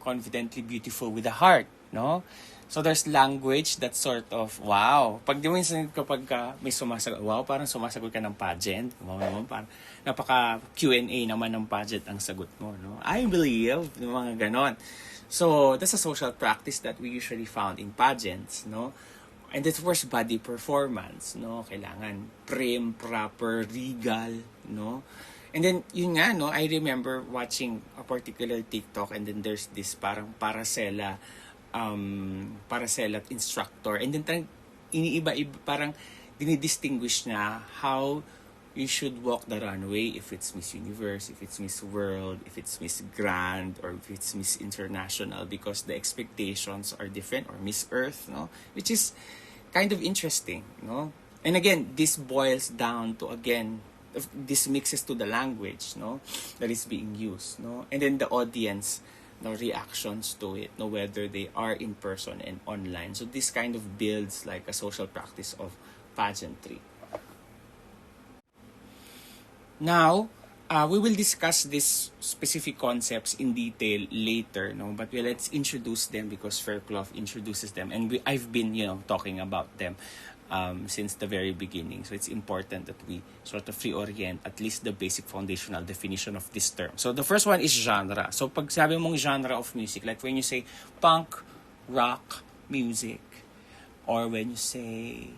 confidently beautiful with a heart, no. So there's language that sort of, wow, pag kapag may sumasagot, wow, parang sumasagot ka ng pageant, wow, parang napaka Q&A naman ng pageant ang sagot mo, no. I believe, mga ganon. So that's a social practice that we usually found in pageants, no. And of course, body performance, no, kailangan prim, proper, regal, no. And then, yun nga, no, I remember watching a particular TikTok and then there's this parang paracela instructor. And then iniiba-iba, parang dinidistinguish na how you should walk the runway if it's Miss Universe, if it's Miss World, if it's Miss Grand, or if it's Miss International, because the expectations are different, or Miss Earth, no? Which is kind of interesting, no? And again, this boils down to, again, this mixes to the language, no, that is being used, no, and then the audience, no, reactions to it, no, whether they are in person and online. So this kind of builds like a social practice of pageantry. Now, we will discuss these specific concepts in detail later, no, but let's introduce them because Fairclough introduces them, and I've been, talking about them since the very beginning. So it's important that we sort of reorient at least the basic foundational definition of this term. So the first one is genre. So pag sabi mong genre of music, like when you say punk, rock music, or when you say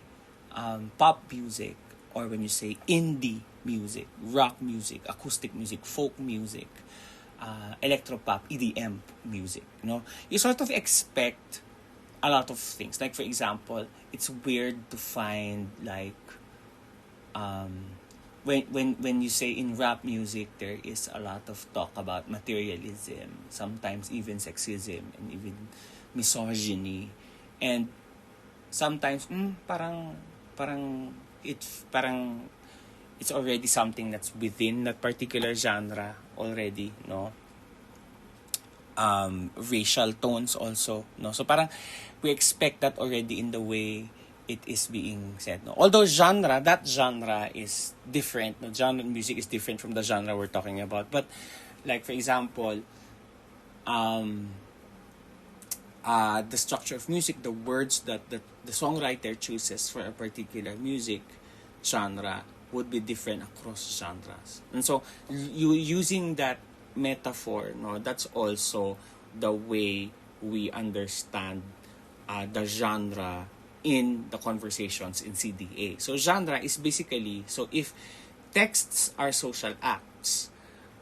pop music, or when you say indie music, rock music, acoustic music, folk music, electropop, EDM music, you sort of expect a lot of things. Like, for example, it's weird to find like when you say in rap music, there is a lot of talk about materialism, sometimes even sexism and even misogyny, and sometimes parang it's already something that's within that particular genre already, no? Racial tones also, no? So parang we expect that already in the way it is being said, no? Although that genre is different, no? Genre music is different from the genre we're talking about. But like, for example, the structure of music, the words that the songwriter chooses for a particular music genre would be different across genres. And so you using that metaphor, no, that's also the way we understand the genre in the conversations in CDA. So genre is basically, so if texts are social acts,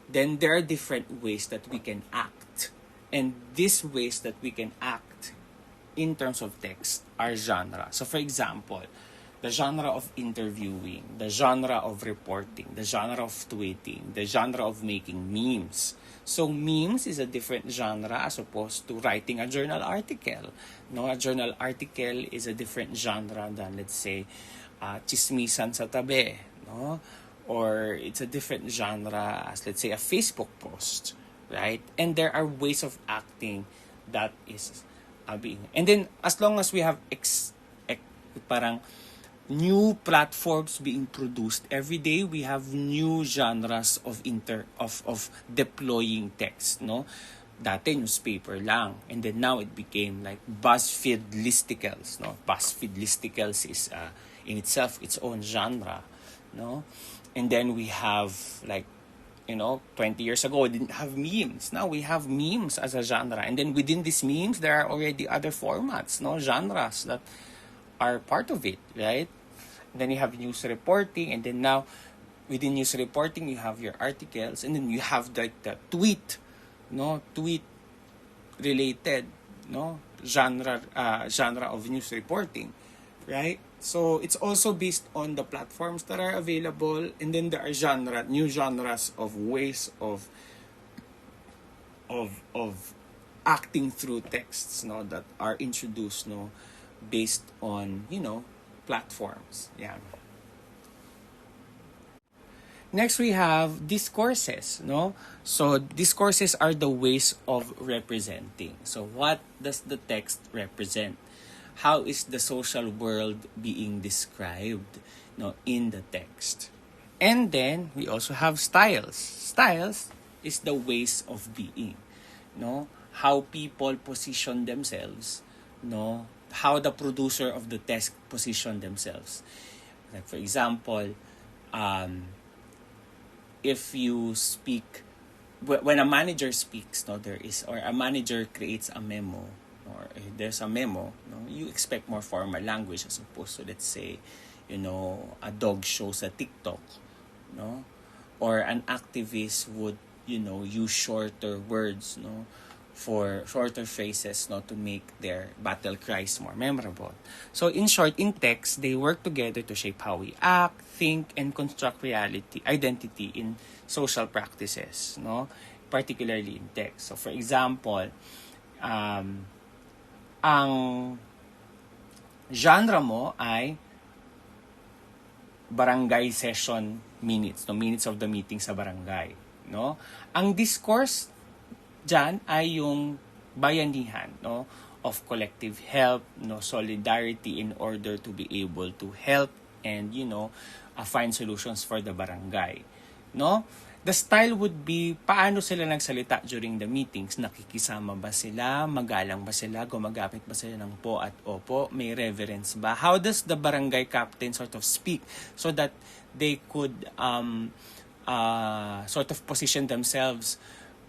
then there are different ways that we can act. And these ways that we can act in terms of text are genre. So for example, the genre of interviewing, the genre of reporting, the genre of tweeting, the genre of making memes. So memes is a different genre as opposed to writing a journal article. No, a journal article is a different genre than, let's say, chismisan sa tabi, no? Or it's a different genre as, let's say, a Facebook post, right? And there are ways of acting that is being. And then as long as we have parang new platforms being produced every day, we have new genres of deploying text, no? Dati newspaper lang, and then now it became like BuzzFeed listicles, no? BuzzFeed listicles is in itself its own genre, no? And then we have like, 20 years ago we didn't have memes. Now we have memes as a genre, and then within these memes there are already other formats, no, genres that are part of it, right? And then you have news reporting, and then now within news reporting you have your articles, and then you have the tweet related, genre of news reporting, right? So it's also based on the platforms that are available, and then there are new genres of ways of acting through texts, that are introduced, based on, platforms. Yeah. Next we have discourses, So discourses are the ways of representing. So what does the text represent? How is the social world being described, in the text? And then we also have styles. Styles is the ways of being, How people position themselves, how the producer of the text position themselves. Like, for example, if you speak, when a manager speaks, there is, or a manager creates a memo, or there's a memo, you expect more formal language as opposed to, let's say, a dog shows a TikTok, or an activist would, use shorter words, for shorter phrases, to make their battle cries more memorable. So in short, in text, they work together to shape how we act, think, and construct identity in social practices, particularly in text. So for example, ang genre mo ay barangay session minutes, minutes of the meeting sa barangay, Ang discourse diyan ay yung bayanihan, of collective help, solidarity in order to be able to help and find solutions for the barangay, The style would be paano sila nagsalita during the meetings. Nakikisama ba sila? Magalang ba sila? Gumagamit ba sila ng po at opo? May reverence ba? How does the barangay captain sort of speak so that they could sort of position themselves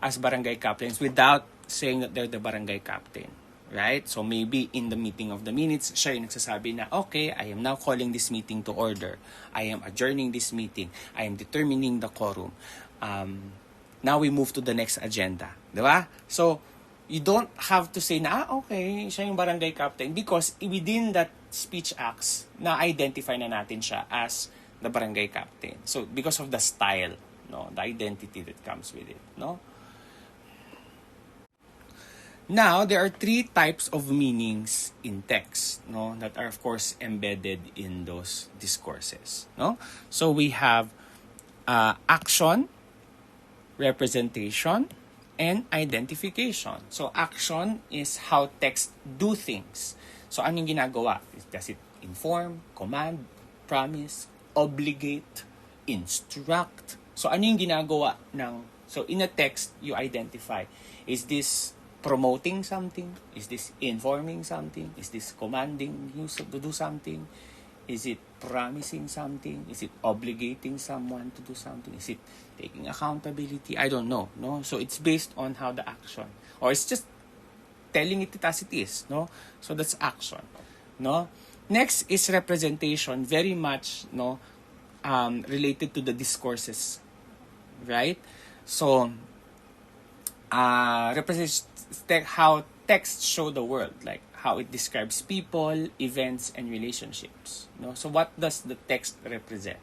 as barangay captains without saying that they're the barangay captain? Right? So maybe in the meeting of the minutes, siya yung nagsasabi na, okay, I am now calling this meeting to order. I am adjourning this meeting. I am determining the quorum. Now we move to the next agenda. Diba? So, you don't have to say na, okay, siya yung barangay captain, because within that speech acts, na-identify na natin siya as the barangay captain. So, because of the style, the identity that comes with it, Now, there are 3 types of meanings in text, that are of course embedded in those discourses, So we have action, representation, and identification. So action is how text do things. So anong ginagawa? Does it inform, command, promise, obligate, instruct? So ano yung ginagawa so in a text, you identify, is this promoting something? Is this informing something? Is this commanding you to do something? Is it promising something? Is it obligating someone to do something? Is it taking accountability? I don't know, So it's based on how the action, or it's just telling it as it is, So that's action, Next is representation, very much, related to the discourses, right? So, represents how texts show the world, like how it describes people, events, and relationships. So what does the text represent?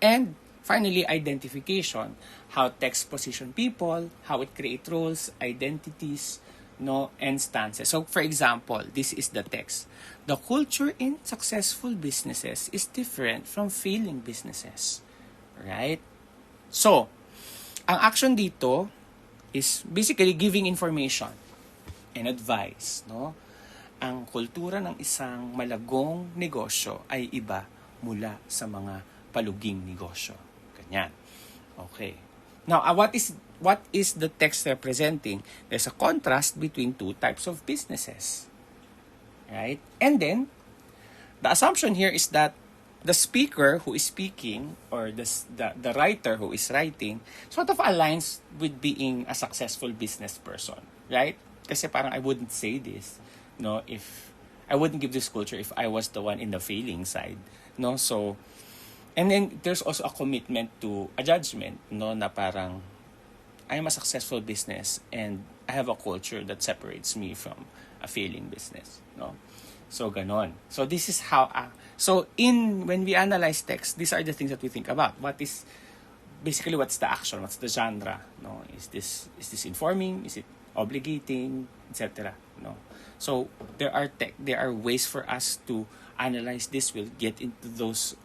And finally, identification, how text position people, how it create roles, identities, and stances. So for example, this is the text. The culture in successful businesses is different from failing businesses. Right? So, ang action dito is basically giving information and advice, Ang kultura ng isang malagong negosyo ay iba mula sa mga paluging negosyo. Ganyan. Okay. Now, what is the text representing? There's a contrast between 2 types of businesses. Right? And then, the assumption here is that the speaker who is speaking, or the writer who is writing, sort of aligns with being a successful business person, right? Kasi parang I wouldn't say this, if I wouldn't give this culture if I was the one in the failing side, So, and then there's also a commitment to a judgment, na parang I am a successful business and I have a culture that separates me from a failing business, So, ganon. So, this is how, when we analyze text, these are the things that we think about. What's the action? What's the genre? Is this informing? Is it obligating? Etc. So, there are ways for us to analyze this. We'll get into those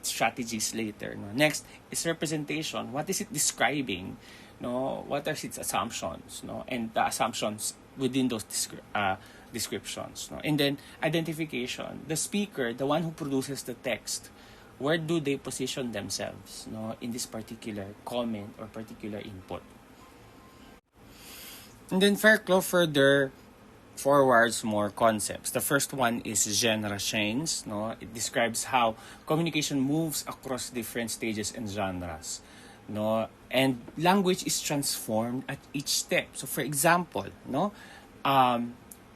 strategies later. Next is representation. What is it describing? What are its assumptions? And the assumptions within those descriptions. And then identification. The speaker, the one who produces the text, where do they position themselves, in this particular comment or particular input? And then Fairclough further forwards more concepts. The first one is genre change. It describes how communication moves across different stages and genres. And language is transformed at each step. So for example,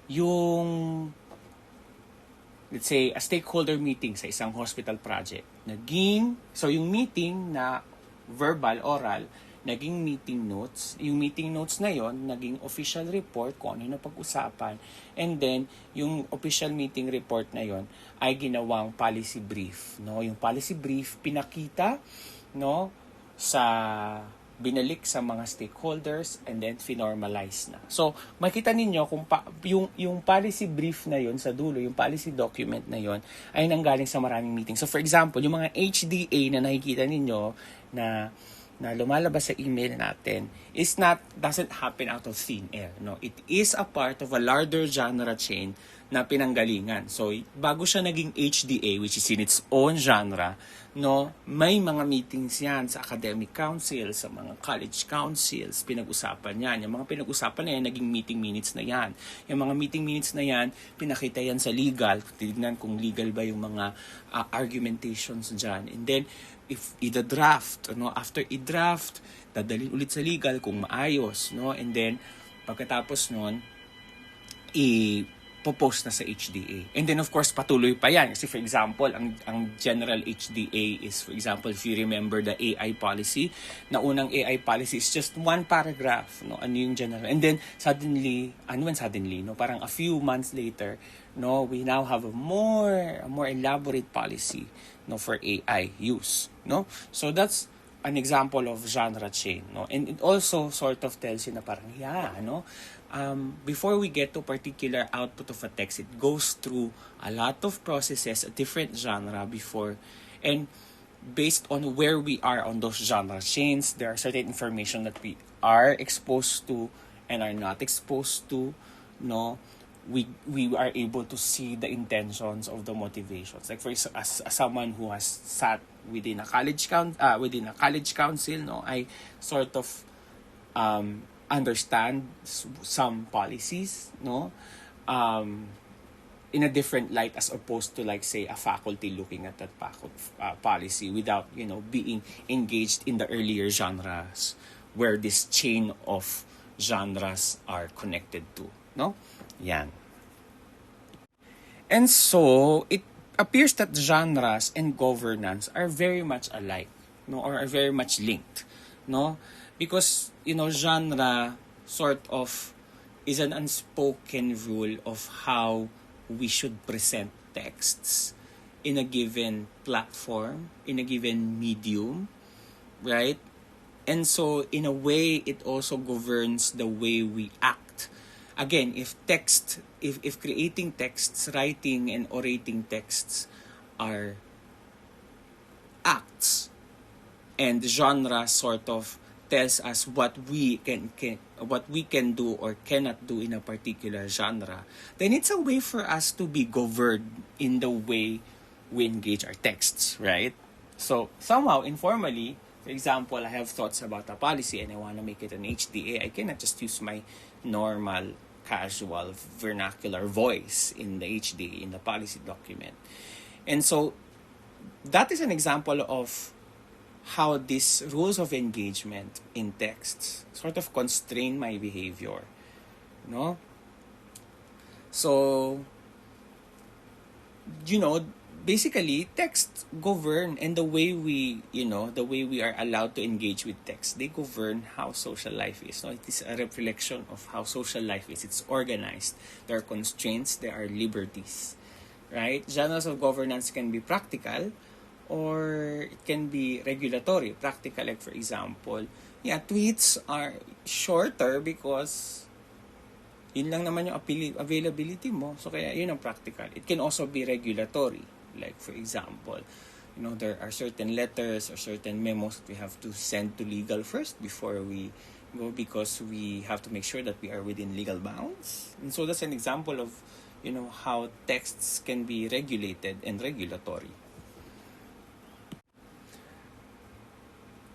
yung, let's say, a stakeholder meeting sa isang hospital project. So yung meeting na verbal, oral, naging meeting notes. Yung meeting notes na yon naging official report kung ano yung napag-usapan. And then, yung official meeting report na yon ay ginawang policy brief. No? Yung policy brief, pinakita, no, sa binalik sa mga stakeholders and then finormalize na. So, makita ninyo kung yung policy brief na yon sa dulo, yung policy document na yon ay nanggaling sa maraming meeting. So, for example, yung mga HDA na nakikita ninyo na lumalabas sa email natin doesn't happen out of thin air. No? It is a part of a larger genre chain na pinanggalingan. So, bago siya naging HDA, which is in its own genre, no, may mga meetings yan sa academic council, sa mga college councils, pinag-usapan yan. Yung mga pinag-usapan na yan, naging meeting minutes na yan. Yung mga meeting minutes na yan, pinakita yan sa legal. Tignan kung legal ba yung mga argumentations dyan. And then, if i-draft, no, after i-draft, dadalhin ulit sa legal kung maayos, no, and then, pagkatapos nun, post na sa HDA. And then of course patuloy pa yan kasi for example ang general HDA is, for example, if you remember the AI policy, na unang AI policy is just one paragraph, no, ano yung general, and then suddenly no, parang a few months later, no, we now have a more elaborate policy, no, for AI use, no. So that's an example of genre chain, no, and it also sort of tells you na parang no, before we get to particular output of a text, it goes through a lot of processes, a different genre before, and based on where we are on those genre chains, there are certain information that we are exposed to and are not exposed to, no. We are able to see the intentions of the motivations. Like for as someone who has sat within a college council, no, I sort of understand some policies, no, in a different light as opposed to, like, say, a faculty looking at that policy without, being engaged in the earlier genres where this chain of genres are connected to, no? Yan. And so, it appears that genres and governance are very much alike, no, or are very much linked, no? Because, genre sort of is an unspoken rule of how we should present texts in a given platform, in a given medium, right? And so, in a way, it also governs the way we act. Again, if creating texts, writing and orating texts are acts, and genre sort of tells us what we can do or cannot do in a particular genre, then it's a way for us to be governed in the way we engage our texts, right? So somehow, informally, for example, I have thoughts about a policy and I want to make it an HDA. I cannot just use my normal, casual, vernacular voice in the HDA, in the policy document. And so that is an example of how these rules of engagement in texts sort of constrain my behavior, no? So, basically, texts govern, and the way we are allowed to engage with text, they govern how social life is. No? It is a reflection of how social life is. It's organized. There are constraints, there are liberties, right? Genres of governance can be practical, or it can be regulatory. Practical, like for example, tweets are shorter because yun lang naman yung availability mo. So kaya yun ang practical. It can also be regulatory. Like for example, there are certain letters or certain memos that we have to send to legal first before we go, because we have to make sure that we are within legal bounds. And so that's an example of, how texts can be regulated and regulatory.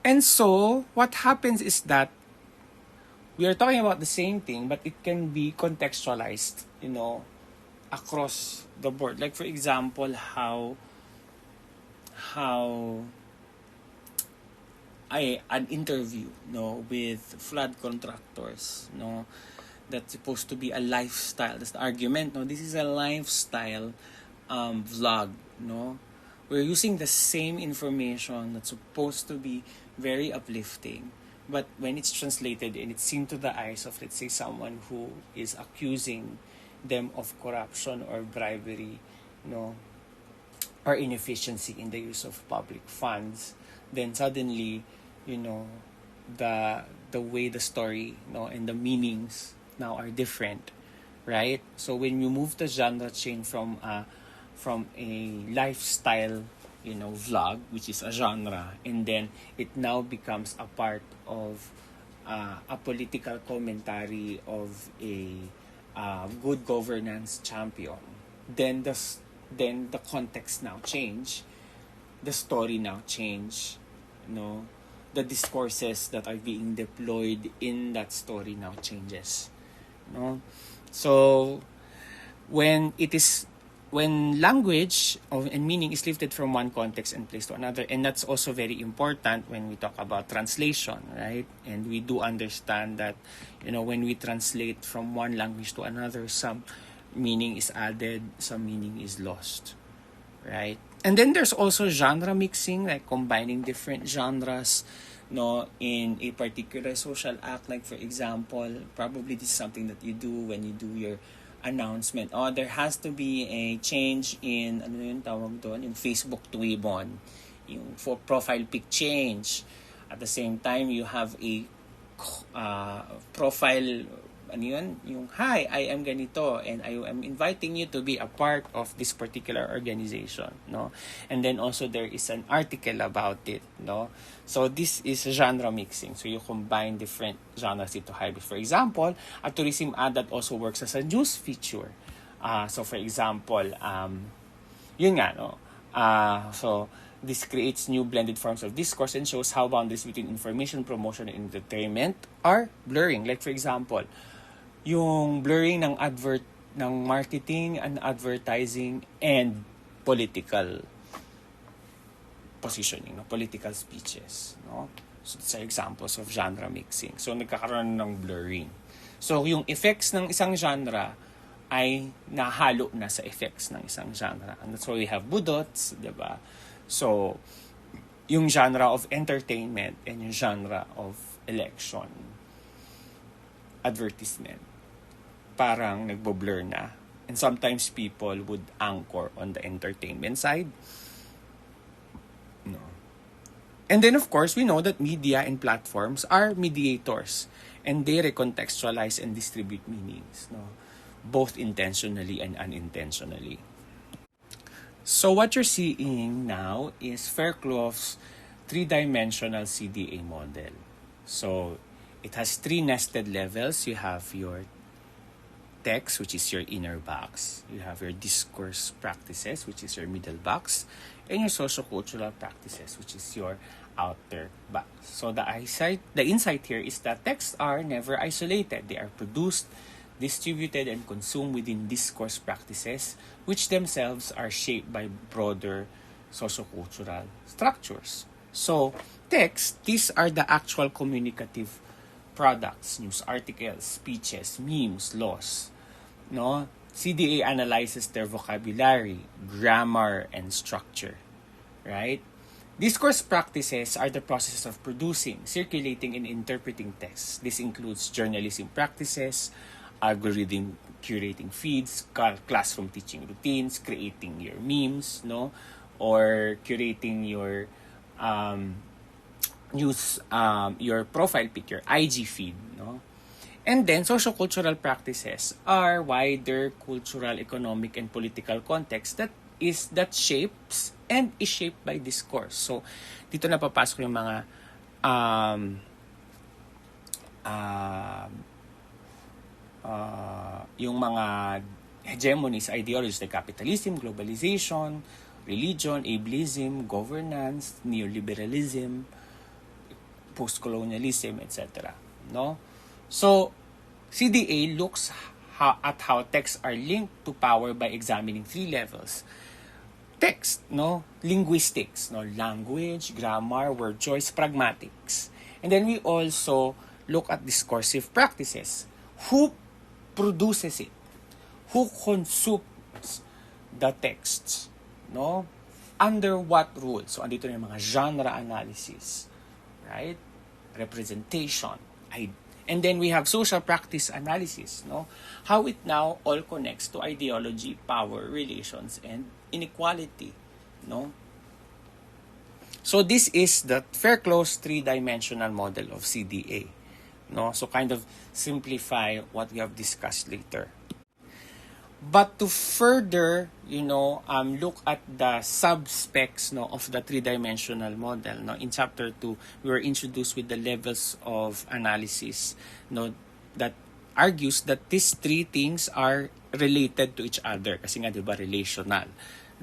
And so, what happens is that we are talking about the same thing, but it can be contextualized, across the board. Like, for example, how an interview, with flood contractors, that's supposed to be a lifestyle. That's the argument, this is a lifestyle vlog, we're using the same information that's supposed to be very uplifting, but when it's translated and it's seen to the eyes of, let's say, someone who is accusing them of corruption or bribery, or inefficiency in the use of public funds, then suddenly, the way the story, and the meanings now are different, right? So when you move the genre chain from a lifestyle, vlog, which is a genre, and then it now becomes a part of a political commentary of a good governance champion, then the context now change, the story now change, the discourses that are being deployed in that story now changes, so when language and meaning is lifted from one context and placed to another, and that's also very important when we talk about translation, right? And we do understand that, when we translate from one language to another, some meaning is added, some meaning is lost, right? And then there's also genre mixing, like combining different genres, in a particular social act. Like, for example, probably this is something that you do when you do your announcement. There has to be a change in, yung Facebook to Ibon, yung for profile pic change. At the same time, you have a profile, yung, hi, I am ganito, and I am inviting you to be a part of this particular organization, And then also there is an article about it, So this is genre mixing. So you combine different genres into hybrid. For example, a tourism ad that also works as a news feature. So for example, yun nga, so this creates new blended forms of discourse and shows how boundaries between information, promotion, and entertainment are blurring. Like, for example, yung blurring ng marketing and advertising and political positioning, political speeches, So these are examples of genre mixing. So nagkakaroon ng blurring. So yung effects ng isang genre ay nahalo na sa effects ng isang genre. And that's why we have budots, diba? So yung genre of entertainment and yung genre of election, advertisement, parang nagbo-blur na. And sometimes people would anchor on the entertainment side. And then, of course, we know that media and platforms are mediators, and they recontextualize and distribute meanings, both intentionally and unintentionally. So what you're seeing now is Fairclough's three-dimensional CDA model. So it has three nested levels. You have your text, which is your inner box. You have your discourse practices, which is your middle box. And your sociocultural practices, which is your outer box. So the insight here is that texts are never isolated. They are produced, distributed, and consumed within discourse practices, which themselves are shaped by broader sociocultural structures. So texts, these are the actual communicative products, news articles, speeches, memes, laws. CDA analyzes their vocabulary, grammar, and structure, right? Discourse practices are the process of producing, circulating, and interpreting texts. This includes journalism practices, algorithm curating feeds, classroom teaching routines, creating your memes, or curating your your profile pic, your IG feed, And then, sociocultural practices are wider cultural, economic, and political context that shapes and is shaped by discourse. So, dito na papasok yung mga yung mga hegemonies, ideologies like capitalism, globalization, religion, ableism, governance, neoliberalism, post-colonialism, etc. So, CDA looks at how texts are linked to power by examining three levels. Text, linguistics, language, grammar, word choice, pragmatics. And then we also look at discursive practices. Who produces it? Who consumes the texts? under what rules? So, andito na yung mga genre analysis, right? Representation, and then we have social practice analysis, no? How it now all connects to ideology, power, relations, and inequality, no? So this is the Fairclough's three-dimensional model of CDA, no? So kind of simplify what we have discussed later. But to further, look at the sub-specs, no, of the three-dimensional model, no, in chapter 2, we were introduced with the levels of analysis, no, that argues that these three things are related to each other. Kasi nga, di ba, relational,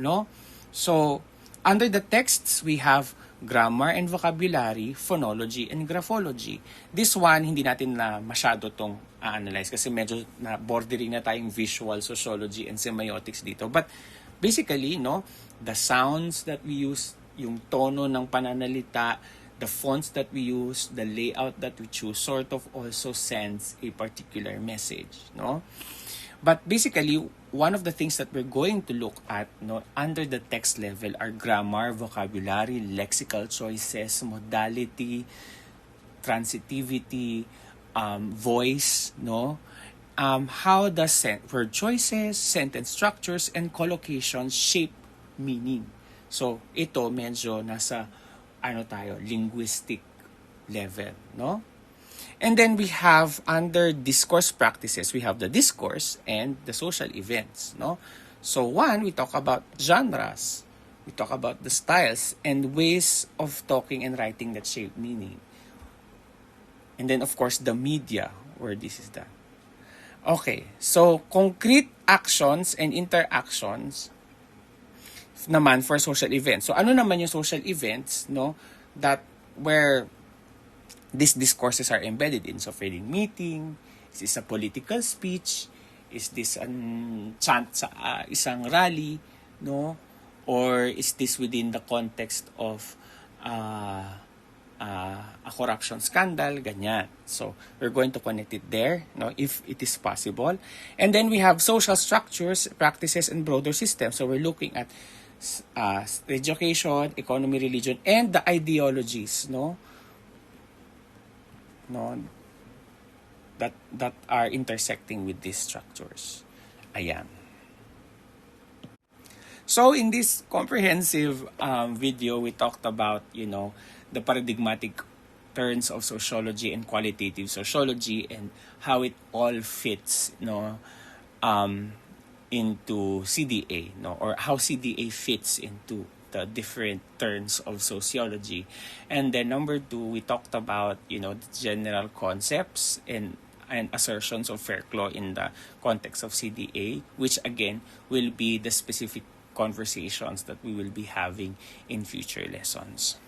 no? So, under the texts, we have grammar and vocabulary, phonology, and graphology. This one, hindi natin na masyado tong analyze kasi medyo na bordering na tayong visual sociology and semiotics dito. But basically, no, the sounds that we use, yung tono ng pananalita, the fonts that we use, the layout that we choose, sort of also sends a particular message, no? But basically, one of the things that we're going to look at, no, under the text level are grammar, vocabulary, lexical choices, modality, transitivity, voice, no? How does word choices, sentence structures, and collocations shape meaning? So, ito medyo nasa, linguistic level, no? And then we have, under discourse practices, we have the discourse and the social events, no? So one, we talk about genres. We talk about the styles and ways of talking and writing that shape meaning. And then, of course, the media, where this is done. Okay, so concrete actions and interactions naman for social events. So ano naman yung social events, no? That where these discourses are embedded in. So, pwedeng meeting, is this a political speech, is this a chant sa isang rally, no? Or is this within the context of a corruption scandal, ganyan. So, we're going to connect it there, no, if it is possible. And then we have social structures, practices, and broader systems. So, we're looking at education, economy, religion, and the ideologies, no, that are intersecting with these structures. Ayan. So in this comprehensive video, we talked about, the paradigmatic turns of sociology and qualitative sociology and how it all fits, into CDA, or how CDA fits into the different turns of sociology. And then number 2, we talked about, the general concepts and assertions of Fairclough in the context of CDA, which again will be the specific conversations that we will be having in future lessons.